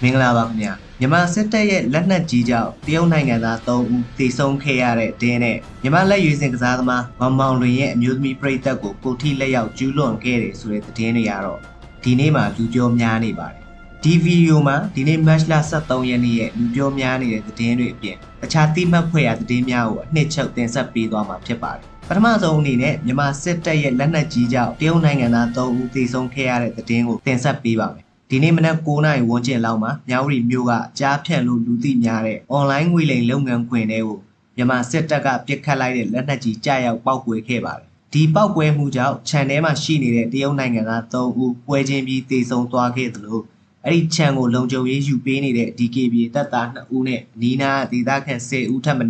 မင်္ဂလာပါခင်ဗျာမြန်မာစစ်တပ်ရဲ့လက်နက်ကြီးကြောင့်တရုတ်နိုင်ငံသား3ဦးသေဆုံးခဲ့ရတဲ့တင်းနဲ့မြန်မာလက်ရွေးစင်ကစားသမားမောင်လွင်ရဲ့အမျိုးသမီးပရိသတ်ကိုကိုထိလက်ရောက်ကျူးလွန်ခဲ့တယ်ဆိုတဲ့သတင်းတွေကတော့ဒီနေ့မှလူပြောများနေပါတယ်ဒီဗီဒီယိုမှာဒီနေ့မတ်လ23ရက်နေ့ရဲ့လူပြောများနေတဲ့သတင်းတွေအပြင်အခြားတိမှတ်ဖွယ်ရာသတင်းများကိုအနှစ်ချုပ်တင်ဆက်ပေးသွားမှာဖြစ်ပါတယ်ပထမဆုံးအနေနဲ့မြန်မာစစ်တပ်ရဲ့လက်နက်ကြီးကြောင့်တရုတ်နိုင်ငံသား3ဦးသေဆုံးခဲ့ရတဲ့သတင်းကိုတင်ဆက်ပေးပါမယ်ဒီနေ့မနက်9:00နာရီဝန်းကျင်လောက်မှာမြောက်ရီမြို့ကကြားဖြန့်လို့လူသိများတဲ့ online ငွေလိမ်လုပ်ငန်းခွင်တွေကိုမြန်မာစစ်တပ်ကပစ်ခတ်လိုက်တဲ့လက်နက်ကြီးကြားရောက်ပောက်ကွဲခဲ့ပါတယ်ဒီပောက်ကွဲမှုကြောင့်ခြံထဲမှာရှိနေတဲ့တရုတ်နိုင်ငံသား3ဦးပွဲချင်းပြီးသေဆုံးသွားခဲ့သလိုအဲ့ဒီခြံကိုလုံခြုံရေးယူပေးနေတဲ့ DKB တပ်သား2ဦးနဲ့နီးနားဒေသခံ10ဦးထပ်မံ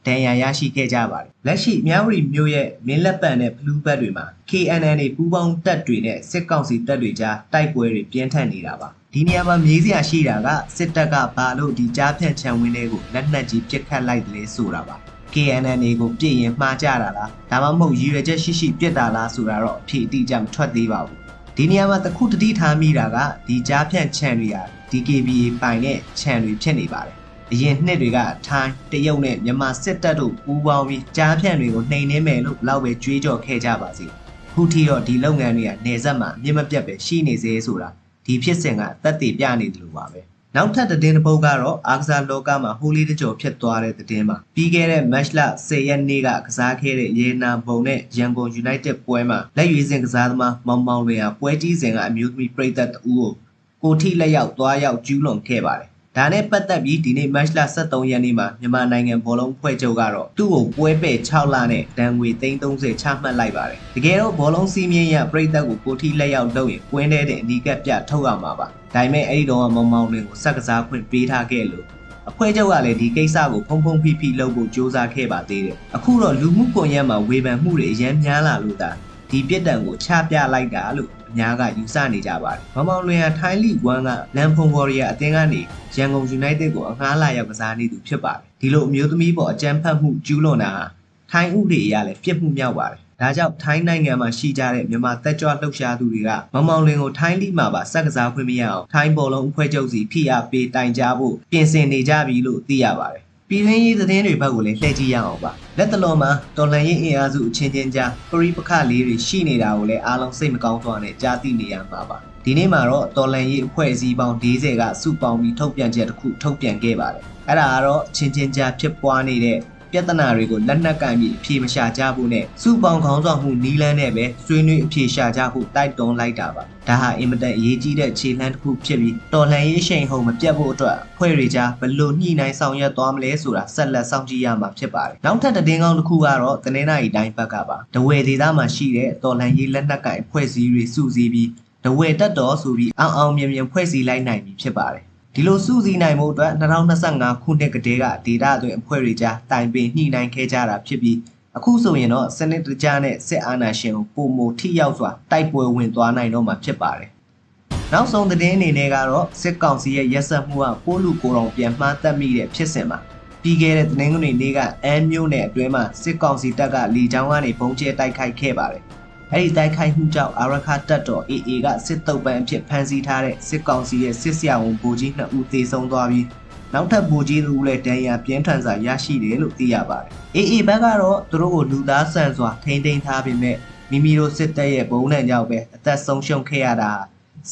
ဒဏ်ရာရရှိခဲ့ကြပါတယ်လက်ရှိမြောက်ရီမြို့ရဲ့မင်းလက်ပံနဲ့ဘလူးဘတ်တွေမှာ KNN ပူးပေါင်းတပ်တွေနဲ့စစ်ကောင်စီတပ်တွေကြားတိုက်ပွဲတွေပြင်းထန်နေတာပါဒီနေရာမှာမြေးစရာရှိတာကစစ်တပ်ကဘာလို့ဒီကြားဖြန့်ခြံဝင်းတွေကိုလက်နက်ကြီးပစ်ခတ်လိုက်တယ်လဲဆိုတာပါ KNN ကိုပြစ်ရင်မှားကြတာလားဒါမှမဟုတ်ရည်ရွယ်ချက်ရှိပစ်တာလားဆိုတာတော့အဖြေအတိအကျမထွက်သေးပါဘူးဒီနေရာမှာတခုတတိထားမိတာကဒီကြားဖြန့်ခြံတွေဟာ DKBA ပိုင်တဲ့ခြံတွေဖြစ်နေပါတယ်အရင်နှစ်တွေကထိုင်းတရုတ်နဲ့မြန်မာစစ်တပ်တို့ပူးပေါင်းပြီးကြားဖြန့်တွေကိုနှိမ်နှင်းမယ်လို့လောက်ပဲကြွေးကြော်ခဲ့ကြပါစီခုထိတော့ဒီလုပ်ငန်းတွေကနေဆက်မှာမြင့်မပြတ်ပဲရှိနေသေးဆိုတာဒီဖြစ်စဉ်ကသက်သေပြနေတယ်လို့ပါပဲနောက်ထပ်သတင်းတစ်ပုဒ်ကတော့အားကစားလောကမှာဟိုလီတကြော်ဖြစ်သွားတဲ့သတင်းပါပြီးခဲ့တဲ့မတ်လ10ရက်နေ့ကကစားခဲ့တဲ့ရေနာဘုံနဲ့ရန်ကုန် United ပွဲမှာလက်ရွေးစင်ကစားသမားမောင်လွင်ဟာပွဲကြီးစဉ်ကအမျိုးသမီးပရိသတ်2ဦးကိုထိလက်ရောက်သွားရောက်ကျူးလွန်ခဲ့ပါတယ်ဒါနဲ့ပတ်သက်ပြီးဒီနေ့မတ်လ23ရက်နေ့မှာမြန်မာနိုင်ငံဘောလုံးဖွဲ့ချုပ်ကတော့သူ့ကိုပွဲပယ်6လနဲ့ဒဏ်ငွေ330ချမှတ်လိုက်ပါတယ်တကယ်တော့ဘောလုံးစီးမြင့်ရပြည်သက်ကိုကိုထိလက်ရောက်လုပ်ရင်ကွင်းထဲတဲ့အနီးကပ်ပြထုတ်ရမှာပါဒါပေမဲ့အဲ့ဒီတော့မောင်လွင်ကိုစက်ကစားခွင့်ပေးထားခဲ့လို့အဖွဲ့ချုပ်ကလည်းဒီကိစ္စကိုဖုံဖိလုပ်ဖို့စ조사ခဲ့ပါသေးတယ်အခုတော့လူမှုကွန်ရက်မှာဝေဖန်မှုတွေအများများလာလို့ဒါဒီပြစ်ဒဏ်ကိုချပြလိုက်တာလို့အများကယူဆနေကြပါတယ်။မောင်လွင်ဟာထိုင်းလိ1ကလန်ဖုန်ဝေါ်ရီယာအသင်းကနေရန်ကုန် United ကိုအငှားလာရောက်ကစားနေသူဖြစ်ပါတယ်။ဒီလိုအမျိုးသမီးပေါ်အကြမ်းဖက်မှုကျူးလွန်တာဟာထိုင်းဥပဒေအရလည်းပြစ်မှုမြောက်ပါတယ်။ဒါကြောင့်ထိုင်းနိုင်ငံမှာရှိကြတဲ့မြန်မာတက်ကြွလှုပ်ရှားသူတွေကမောင်လွင်ကိုထိုင်းလိမှာပါစက်ကစားခွင့်မရအောင်ထိုင်းဘောလုံးအဖွဲ့ချုပ်စီဖိအားပေးတိုင်ကြားဖို့ပြင်ဆင်နေကြပြီလို့သိရပါတယ်။ပြည်တွင်းရေးသတင်းတွေဘက်ကိုလည်းလှည့်ကြည့်ရအောင်ပါလက်တလုံးမှာတော်လှန်ရေးအင်အားစုအချင်းချင်းကြားပရိပခလေးတွေရှိနေတာကိုလည်းအားလုံးစိတ်မကောင်းစွာနဲ့ကြားသိနေရမှာပါဒီနေ့မှာတော့တော်လှန်ရေးအဖွဲ့အစည်းပေါင်း40ကစုပေါင်းပြီးထုတ်ပြန်ချက်တစ်ခုထုတ်ပြန်ခဲ့ပါတယ်အဲ့ဒါကတော့အချင်းချင်းကြားဖြစ်ပွားနေတဲ့ပြဿနာတွေကိုလက်နက်ကင်ပြီးအဖြေမရှာကြဖို့နဲ့စုပေါင်းခေါင်းဆောင်မှုနီးလန်းနဲ့ပဲဆွေးနွေးအဖြေရှာကြဖို့တိုက်တွန်းလိုက်တာပါဒါဟာအင်မတန်အရေးကြီးတဲ့ခြေလှမ်းတစ်ခုဖြစ်ပြီးတော်လှန်ရေးရှိန်ဟုန်မပြတ်ဖို့အတွက်အဖွဲ့တွေကြားဘယ်လိုညှိနှိုင်းဆောင်ရွက်သွားမလဲဆိုတာဆက်လက်စောင့်ကြည့်ရမှာဖြစ်ပါတယ်နောက်ထပ်သတင်းကောင်းတစ်ခုကတော့တနင်္လာရီတိုင်းဘက်ကပါတဝယ်ဒေသမှာရှိတဲ့တော်လှန်ရေးလက်နက်ကင်အဖွဲ့အစည်းတွေစုစည်းပြီးတဝယ်တက်တော်ဆိုပြီးအောင်မြင်ဖွဲ့စည်းလိုက်နိုင်ပြီဖြစ်ပါတယ်ဒီလိုစုစည်းနိုင်မှုအတွက်2025ခုနှစ်ကတည်းကဒေတာအတွင်းအဖွဲ့တွေကြားတိုင်ပင်ညှိနှိုင်းခဲ့ကြတာဖြစ်ပြီးအခုဆိုရင်တော့စနစ်တကျနဲ့စစ်အာဏာရှင်ကိုပုံမထိရောက်စွာတိုက်ပွဲဝင်သွားနိုင်တော့မှာဖြစ်ပါတယ်။နောက်ဆုံးသတင်းအနေနဲ့ကတော့စစ်ကောင်စီရဲ့ရက်စက်မှုကပိုးလူကိုယ်တော်ပြန်မှားတတ်မိတဲ့ဖြစ်စဉ်မှာပြီးခဲ့တဲ့သတင်းတွေနေ့ကအမ်းမြို့နယ်အတွင်းမှာစစ်ကောင်စီတပ်ကလေကြောင်းကနေဘုံကျဲတိုက်ခိုက်ခဲ့ပါတယ်။အဲ့ဒီတိုက်ခိုက်မှုကြောင့်အာရခတပ်တော် AA ကစစ်တုပ်ပန်းအဖြစ်ဖမ်းဆီးထားတဲ့စစ်ကောင်စီရဲ့စစ်ဆရာဝန်ဗိုလ်ကြီး2ဦးသေဆုံးသွားပြီးနောက်ထပ်ဗိုလ်ကြီး2ဦးလည်းဒဏ်ရာပြင်းထန်စွာရရှိတယ်လို့သိရပါတယ်။ AA ဘက်ကတော့သူတို့ကိုလူသားဆန်စွာထိန်းသိမ်းထားပေမဲ့မိမိတို့စစ်တပ်ရဲ့ဘုံနဲ့ကြောင့်ပဲအသက်ဆုံးရှုံးခဲ့ရတာ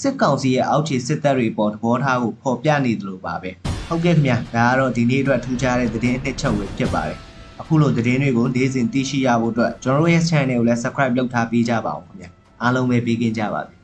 စစ်ကောင်စီရဲ့အောက်ခြေစစ်တပ်တွေပေါ်သဘောထားကိုဖော်ပြနေတယ်လို့ပါပဲ။ဟုတ်ကဲ့ခင်ဗျာဒါကတော့ဒီနေ့အတွက်ထူးခြားတဲ့သတင်းအနှစ်ချုပ်ပဲဖြစ်ပါတယ်။အခုလိုသတင်းတွေကိုနေ့စဉ်သိရှိရဖို့အတွက်ကျွန်တော်တို့ရဲ့ channel ကိုလည်း subscribe လုပ်ထားပေးကြပါဦးခင်ဗျာအားလုံးပဲပေးကင်းကြပါစေ